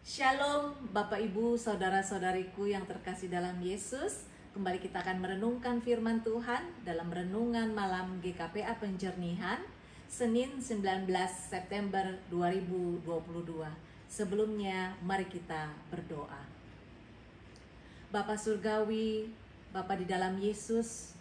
Shalom Bapak Ibu Saudara-saudariku yang terkasih dalam Yesus. Kembali kita akan merenungkan firman Tuhan dalam renungan malam GKPA Penjernihan Senin 19 September 2022. Sebelumnya mari kita berdoa. Bapa Surgawi, Bapa di dalam Yesus,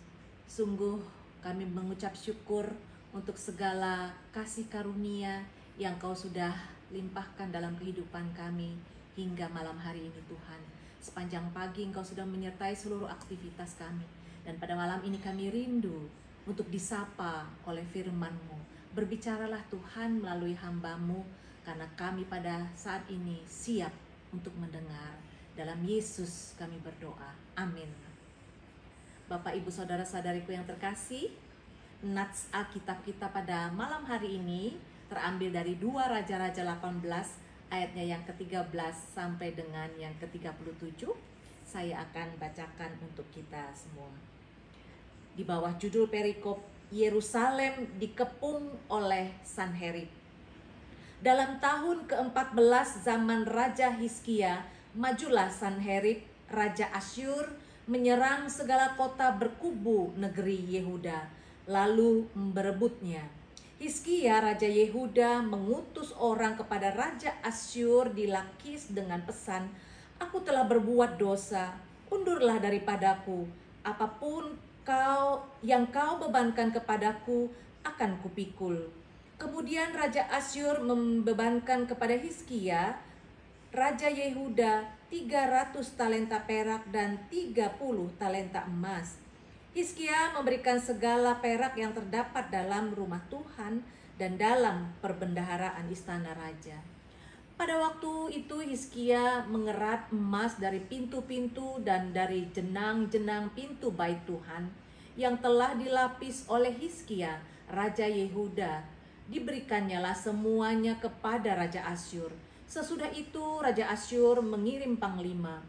sungguh kami mengucap syukur untuk segala kasih karunia yang Kau sudah limpahkan dalam kehidupan kami hingga malam hari ini Tuhan. Sepanjang pagi Engkau sudah menyertai seluruh aktivitas kami. Dan pada malam ini kami rindu untuk disapa oleh firman-Mu. Berbicaralah Tuhan melalui hamba-Mu, karena kami pada saat ini siap untuk mendengar. Dalam Yesus kami berdoa. Amin. Bapak Ibu Saudara-saudariku yang terkasih, nats Alkitab kita pada malam hari ini terambil dari 2 Raja-Raja 18 ayatnya yang ke-13 sampai dengan yang ke-37. Saya akan bacakan untuk kita semua. Di bawah judul perikop, Yerusalem dikepung oleh Sanherib. Dalam tahun ke-14 zaman Raja Hizkia, majulah Sanherib, Raja Asyur, menyerang segala kota berkubu negeri Yehuda, lalu merebutnya. Hizkia Raja Yehuda mengutus orang kepada Raja Asyur di Lakis dengan pesan, "Aku telah berbuat dosa, undurlah daripadaku. Apapun yang kau bebankan kepadaku akan kupikul." Kemudian Raja Asyur membebankan kepada Hizkia Raja Yehuda 300 talenta perak dan 30 talenta emas. Hizkia memberikan segala perak yang terdapat dalam rumah Tuhan dan dalam perbendaharaan istana raja. Pada waktu itu Hizkia mengerat emas dari pintu-pintu dan dari jenang-jenang pintu bait Tuhan yang telah dilapis oleh Hizkia, Raja Yehuda. Diberikannya semuanya kepada Raja Asyur. Sesudah itu Raja Asyur mengirim panglima,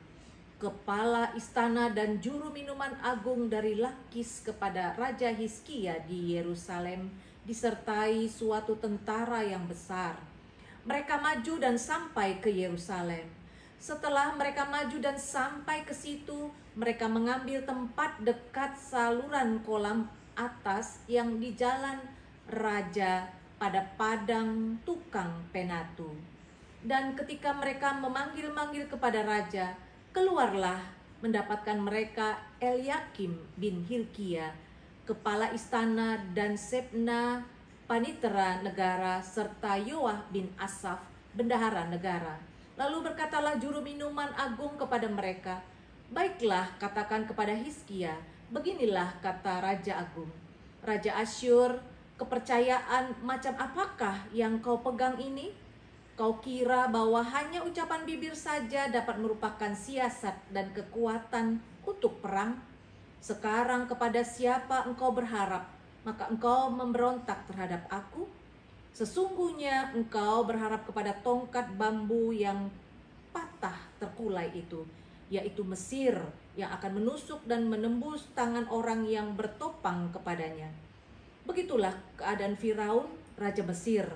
kepala istana dan juru minuman agung dari Lakis kepada Raja Hizkia di Yerusalem, disertai suatu tentara yang besar. Mereka maju dan sampai ke Yerusalem. Setelah mereka maju dan sampai ke situ, mereka mengambil tempat dekat saluran kolam atas yang di jalan raja pada padang tukang penatu. Dan ketika mereka memanggil-manggil kepada raja, keluarlah mendapatkan mereka Eliakim bin Hilkia, kepala istana, dan Sebna, panitera negara, serta Yoah bin Asaf, bendahara negara. Lalu berkatalah juru minuman agung kepada mereka, "Baiklah, katakan kepada Hizkia, beginilah kata Raja Agung, Raja Asyur, kepercayaan macam apakah yang kau pegang ini? Kau kira bahwa hanya ucapan bibir saja dapat merupakan siasat dan kekuatan untuk perang? Sekarang kepada siapa engkau berharap, maka engkau memberontak terhadap aku? Sesungguhnya engkau berharap kepada tongkat bambu yang patah terkulai itu, yaitu Mesir, yang akan menusuk dan menembus tangan orang yang bertopang kepadanya. Begitulah keadaan Firaun, Raja Mesir,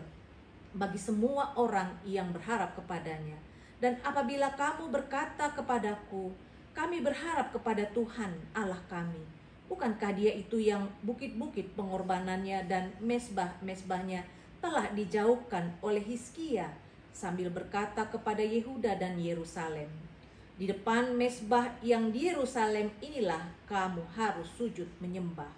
bagi semua orang yang berharap kepadanya. Dan apabila kamu berkata kepadaku, kami berharap kepada Tuhan Allah kami, bukankah Dia itu yang bukit-bukit pengorbanannya dan mesbah-mesbahnya telah dijauhkan oleh Hizkia, sambil berkata kepada Yehuda dan Yerusalem, di depan mesbah yang di Yerusalem inilah kamu harus sujud menyembah.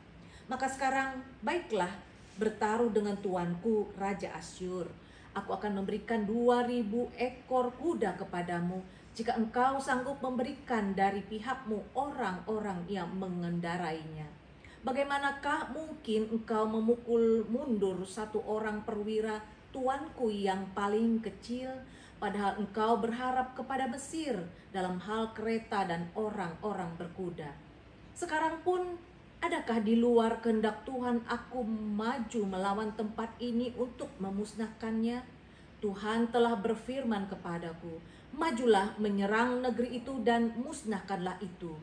Maka sekarang baiklah, bertaruh dengan tuanku Raja Asyur. Aku akan memberikan 2000 ekor kuda kepadamu jika engkau sanggup memberikan dari pihakmu orang-orang yang mengendarainya. Bagaimanakah mungkin engkau memukul mundur satu orang perwira tuanku yang paling kecil, padahal engkau berharap kepada Mesir dalam hal kereta dan orang-orang berkuda? Sekarang pun adakah di luar kehendak Tuhan aku maju melawan tempat ini untuk memusnahkannya? Tuhan telah berfirman kepadaku, majulah menyerang negeri itu dan musnahkanlah itu.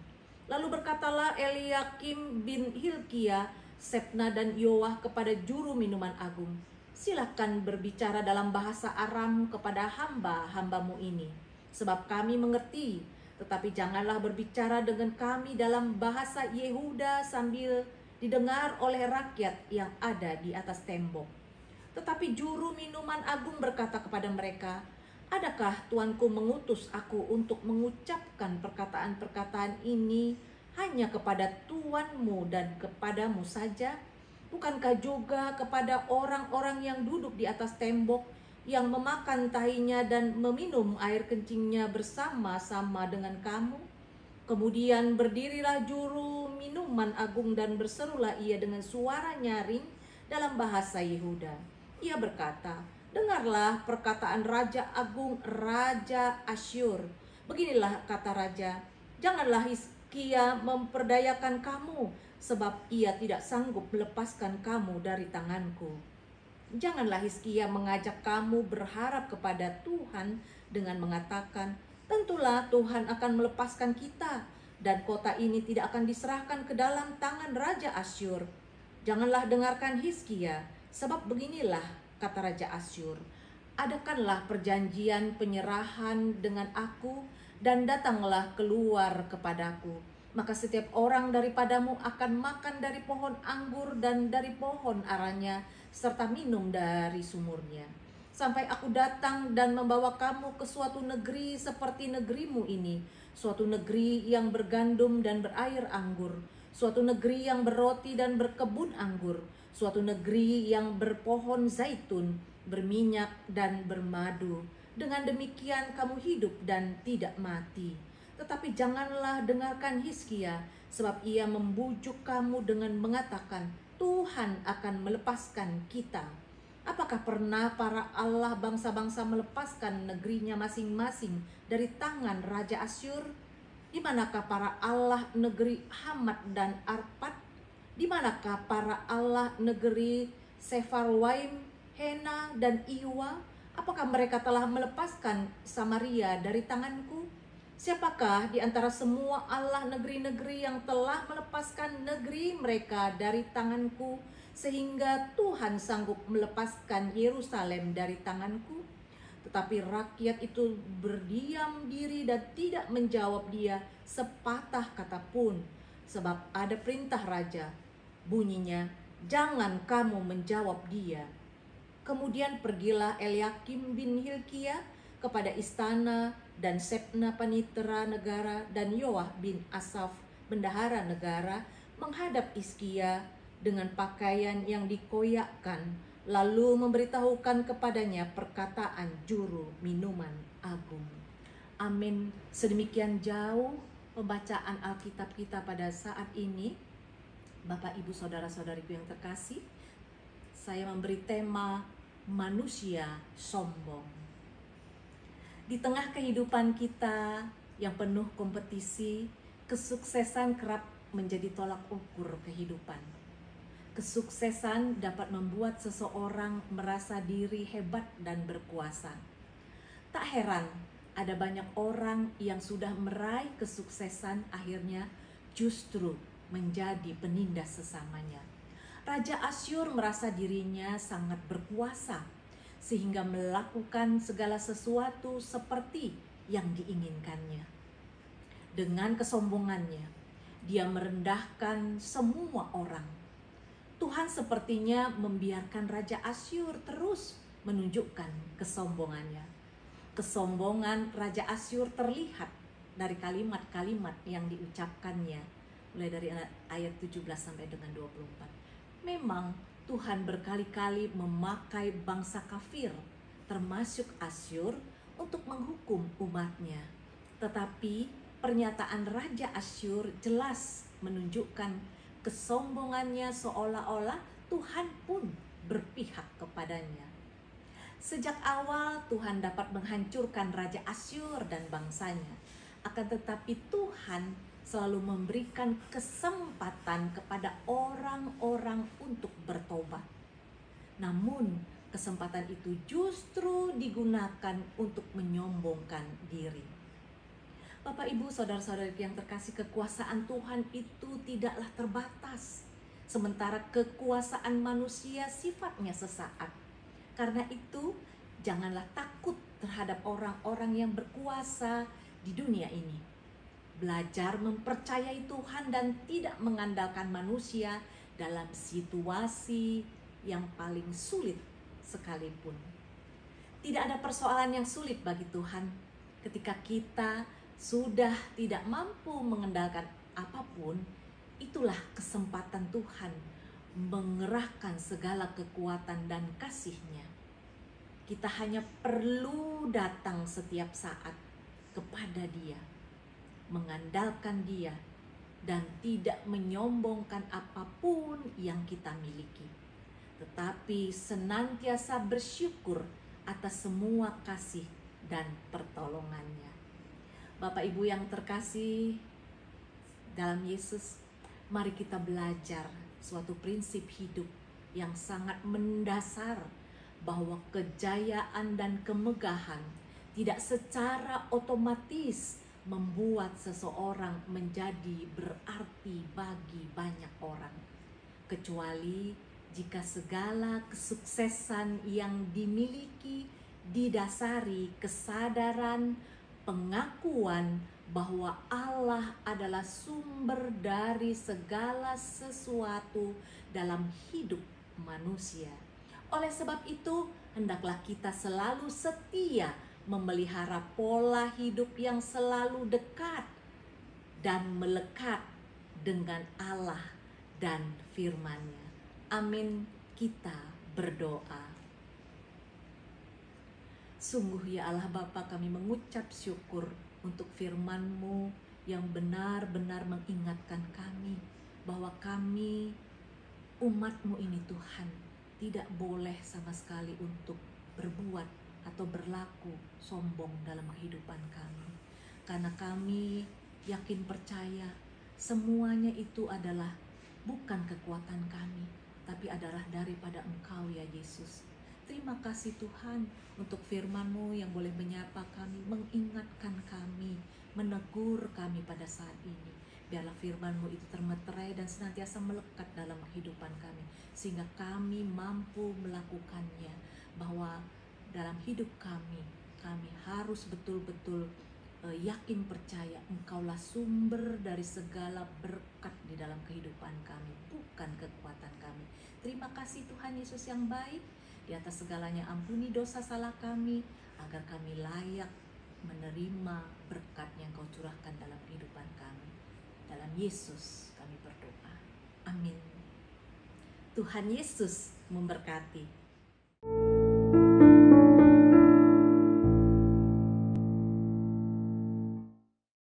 Lalu berkatalah Eliakim bin Hilkia, Sebna dan Yoah kepada juru minuman agung, silakan berbicara dalam bahasa Aram kepada hamba-hambamu ini. sebab kami mengerti. Tetapi janganlah berbicara dengan kami dalam bahasa Yehuda sambil didengar oleh rakyat yang ada di atas tembok. Tetapi juru minuman agung berkata kepada mereka, adakah tuanku mengutus aku untuk mengucapkan perkataan-perkataan ini hanya kepada tuanmu dan kepadamu saja? Bukankah juga kepada orang-orang yang duduk di atas tembok, yang memakan tahinya dan meminum air kencingnya bersama-sama dengan kamu? Kemudian berdirilah juru minuman agung dan berserulah ia dengan suara nyaring dalam bahasa Yehuda. Ia berkata, dengarlah perkataan Raja Agung, Raja Asyur. Beginilah kata Raja, janganlah Hizkia memperdayakan kamu, sebab ia tidak sanggup melepaskan kamu dari tanganku. Janganlah Hizkia mengajak kamu berharap kepada Tuhan dengan mengatakan, tentulah Tuhan akan melepaskan kita dan kota ini tidak akan diserahkan ke dalam tangan Raja Asyur. Janganlah dengarkan Hizkia, sebab beginilah kata Raja Asyur, adakanlah perjanjian penyerahan dengan aku dan datanglah keluar kepadaku. Maka setiap orang daripadamu akan makan dari pohon anggur dan dari pohon aranya, serta minum dari sumurnya. Sampai aku datang dan membawa kamu ke suatu negeri seperti negerimu ini, suatu negeri yang bergandum dan berair anggur, suatu negeri yang berroti dan berkebun anggur, suatu negeri yang berpohon zaitun, berminyak dan bermadu. Dengan demikian kamu hidup dan tidak mati. Tetapi janganlah dengarkan Hizkia, sebab ia membujuk kamu dengan mengatakan, Tuhan akan melepaskan kita. Apakah pernah para Allah bangsa-bangsa melepaskan negerinya masing-masing dari tangan Raja Asyur? Di manakah para Allah negeri Hamat dan Arpad? Di manakah para Allah negeri Sefarwaim, Hena dan Iwa? Apakah mereka telah melepaskan Samaria dari tanganku? Siapakah di antara semua Allah negeri-negeri yang telah melepaskan negeri mereka dari tanganku, sehingga Tuhan sanggup melepaskan Yerusalem dari tanganku? Tetapi rakyat itu berdiam diri dan tidak menjawab dia sepatah kata pun, sebab ada perintah raja. Bunyinya, jangan kamu menjawab dia. Kemudian pergilah Eliakim bin Hilkia kepada istana, dan Sebna panitera negara dan Yoah bin Asaf bendahara negara menghadap Hizkia dengan pakaian yang dikoyakkan, lalu memberitahukan kepadanya perkataan juru minuman agung. Amin. Sedemikian jauh pembacaan Alkitab kita pada saat ini. Bapak, Ibu, Saudara-saudariku yang terkasih, saya memberi tema manusia sombong. Di tengah kehidupan kita yang penuh kompetisi, kesuksesan kerap menjadi tolak ukur kehidupan. Kesuksesan dapat membuat seseorang merasa diri hebat dan berkuasa. Tak heran ada banyak orang yang sudah meraih kesuksesan akhirnya justru menjadi penindas sesamanya. Raja Asyur merasa dirinya sangat berkuasa, sehingga melakukan segala sesuatu seperti yang diinginkannya. Dengan kesombongannya, dia merendahkan semua orang. Tuhan sepertinya membiarkan Raja Asyur terus menunjukkan kesombongannya. Kesombongan Raja Asyur terlihat dari kalimat-kalimat yang diucapkannya, mulai dari ayat 17 sampai dengan 24. Memang Tuhan berkali-kali memakai bangsa kafir, termasuk Asyur, untuk menghukum umatnya. Tetapi pernyataan Raja Asyur jelas menunjukkan kesombongannya, seolah-olah Tuhan pun berpihak kepadanya. Sejak awal Tuhan dapat menghancurkan Raja Asyur dan bangsanya. Akan tetapi Tuhan selalu memberikan kesempatan kepada orang-orang untuk bertobat. Namun kesempatan itu justru digunakan untuk menyombongkan diri. Bapak, Ibu, Saudara-saudari yang terkasih, kekuasaan Tuhan itu tidaklah terbatas. Sementara kekuasaan manusia sifatnya sesaat. Karena itu janganlah takut terhadap orang-orang yang berkuasa di dunia ini. Belajar mempercayai Tuhan dan tidak mengandalkan manusia dalam situasi yang paling sulit sekalipun. Tidak ada persoalan yang sulit bagi Tuhan ketika kita sudah tidak mampu mengendalikan apapun. Itulah kesempatan Tuhan mengerahkan segala kekuatan dan kasih-Nya. Kita hanya perlu datang setiap saat kepada Dia, mengandalkan Dia, dan tidak menyombongkan apapun yang kita miliki, tetapi senantiasa bersyukur atas semua kasih dan pertolongannya. Bapak Ibu yang terkasih dalam Yesus, mari kita belajar suatu prinsip hidup yang sangat mendasar, bahwa kejayaan dan kemegahan tidak secara otomatis membuat seseorang menjadi berarti bagi banyak orang, kecuali jika segala kesuksesan yang dimiliki didasari kesadaran pengakuan bahwa Allah adalah sumber dari segala sesuatu dalam hidup manusia. Oleh sebab itu, hendaklah kita selalu setia memelihara pola hidup yang selalu dekat dan melekat dengan Allah dan firman-Nya. Amin. Kita berdoa. Sungguh ya Allah Bapa, kami mengucap syukur untuk firman-Mu yang benar-benar mengingatkan kami bahwa kami umat-Mu ini Tuhan tidak boleh sama sekali untuk berbuat atau berlaku sombong dalam kehidupan kami. Karena kami yakin percaya semuanya itu adalah bukan kekuatan kami, tapi adalah daripada Engkau ya Yesus. Terima kasih Tuhan untuk firman-Mu yang boleh menyapa kami, mengingatkan kami, menegur kami pada saat ini. Biarlah firman-Mu itu termeterai dan senantiasa melekat dalam kehidupan kami, sehingga kami mampu melakukannya, bahwa dalam hidup kami harus betul-betul yakin percaya Engkaulah sumber dari segala berkat di dalam kehidupan kami, bukan kekuatan kami. Terima kasih Tuhan Yesus yang baik. Di atas segalanya ampuni dosa salah kami, agar kami layak menerima berkat yang Kau curahkan dalam kehidupan kami. Dalam Yesus kami berdoa. Amin. Tuhan Yesus memberkati.